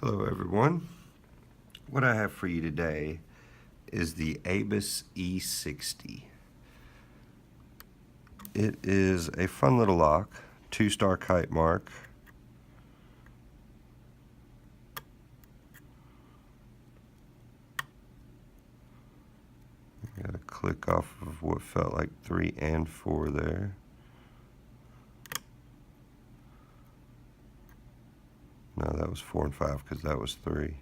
Hello everyone. What I have for you today is the e60. It is a fun little lock, 2-star kite mark. Got a click off of what felt like 3 and 4 there. No, that was 4 and 5 because that was 3.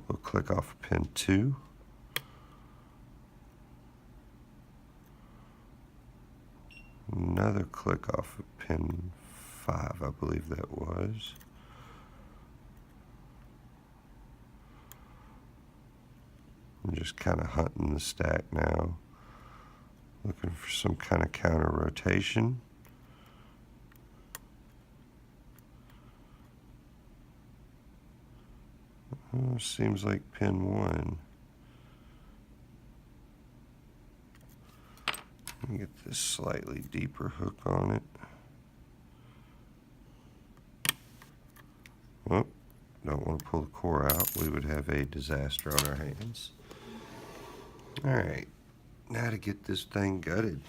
We'll click off pin 2. Another click off of pin 5, I believe that was. I'm just kind of hunting the stack now, looking for some kind of counter rotation. Seems like pin 1. Let me get this slightly deeper hook on it. Well, don't want to pull the core out. We would have a disaster on our hands. Alright, now to get this thing gutted.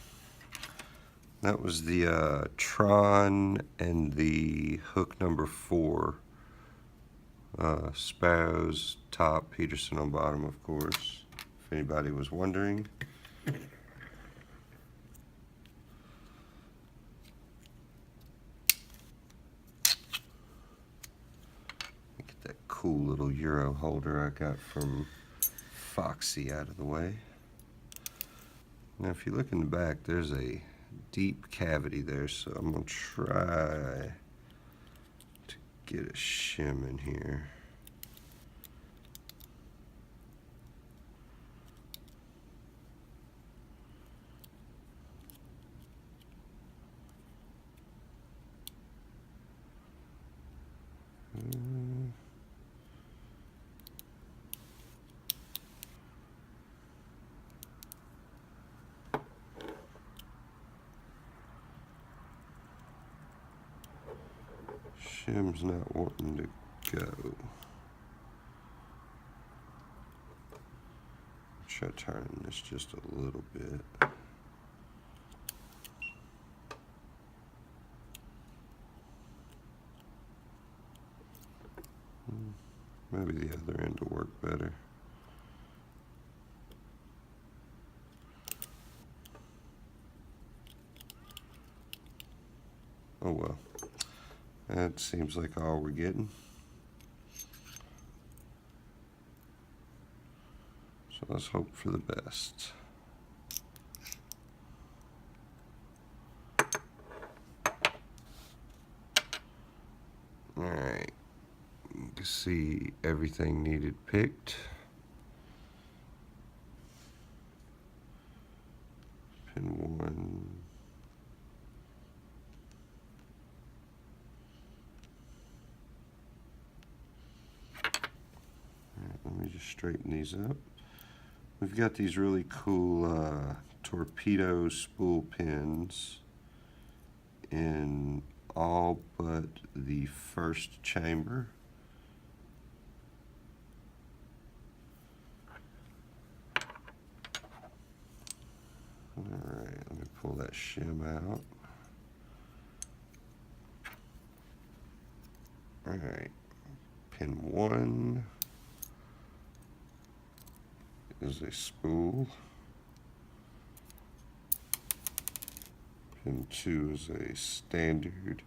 That was the Tron and the hook number 4. Sparrows top, Peterson on bottom, of course, if anybody was wondering. Get that cool little Euro holder I got from Foxy out of the way. Now if you look in the back, there's a deep cavity there, so I'm going to try to get a shim in here. Shim's not wanting to go. Try turning this just a little bit. Maybe the other end will work better. Oh well. That seems like all we're getting. So let's hope for the best. Alright. You can see everything needed picked. Pin 1. Let me just straighten these up. We've got these really cool torpedo spool pins in all but the first chamber. Alright, let me pull that shim out. Alright, pin 1 is a spool. Pin 2 is a standard,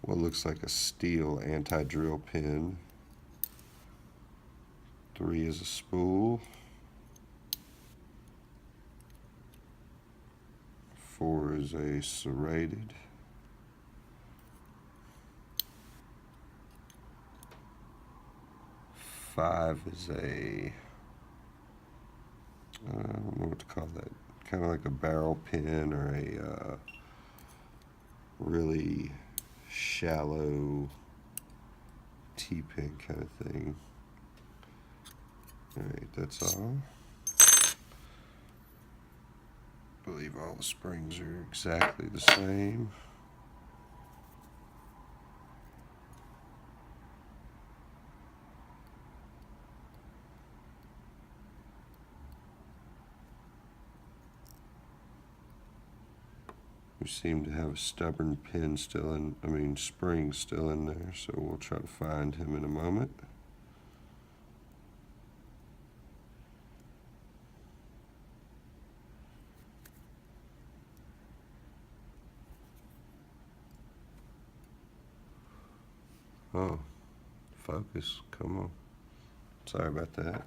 what looks like a steel anti-drill pin. 3 is a spool. 4 is a serrated. e5 is a, I don't know what to call that, kind of like a barrel pin or a really shallow T-pin kind of thing. Alright, that's all. I believe all the springs are exactly the same. We seem to have a stubborn pin still in, spring still in there, so we'll try to find him in a moment. Oh, focus, come on. Sorry about that.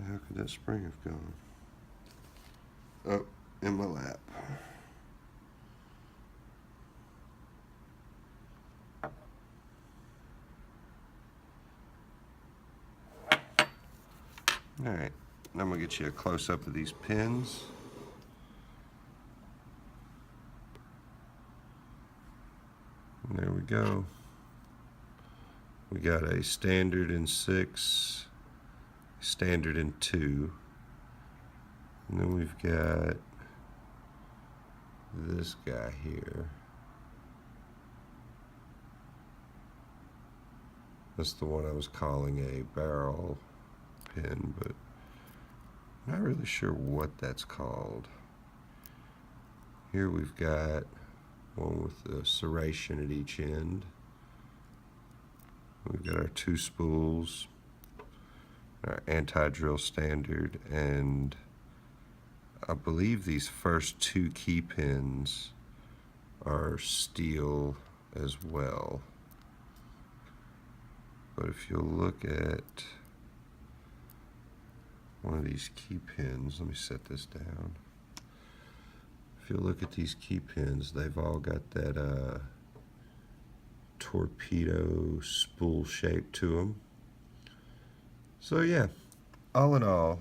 How could that spring have gone? Oh, in my lap. Alright, I'm going to get you a close-up of these pins. And there we go. We got a standard in 6, standard in 2, and then we've got this guy here. That's the one I was calling a barrel pin, but I'm not really sure what that's called. Here we've got one with a serration at each end. We've got our 2 spools, our anti-drill standard, and I believe these first 2 key pins are steel as well. But if you'll look at one of these key pins, let me set this down. If you look at these key pins, they've all got that torpedo spool shape to them. So yeah, all in all,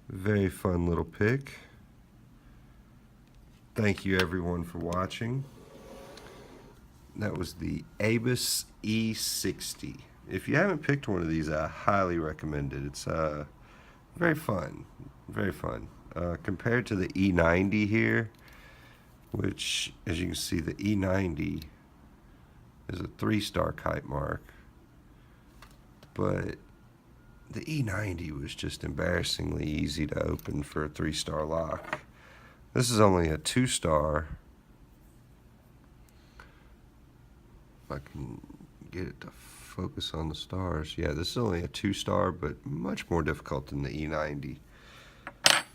very fun little pick. Thank you everyone for watching. That was the Abus e60. If you haven't picked one of these, I highly recommend it. It's very fun, very fun. Compared to the e90 here, which, as you can see, the e90 is a 3-star kite mark, but the e90 was just embarrassingly easy to open for a 3-star lock. This is only a 2-star. If I can get it to focus on the stars. Yeah, this is only a 2-star, but much more difficult than the e90.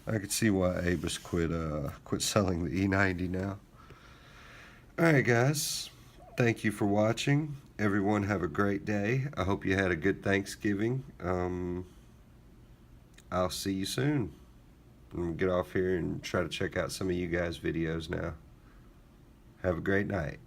I could see why Abus quit selling the e90 now. Alright guys, thank you for watching. Everyone have a great day. I hope you had a good Thanksgiving. I'll see you soon. I'm gonna get off here and try to check out some of you guys' videos now. Have a great night.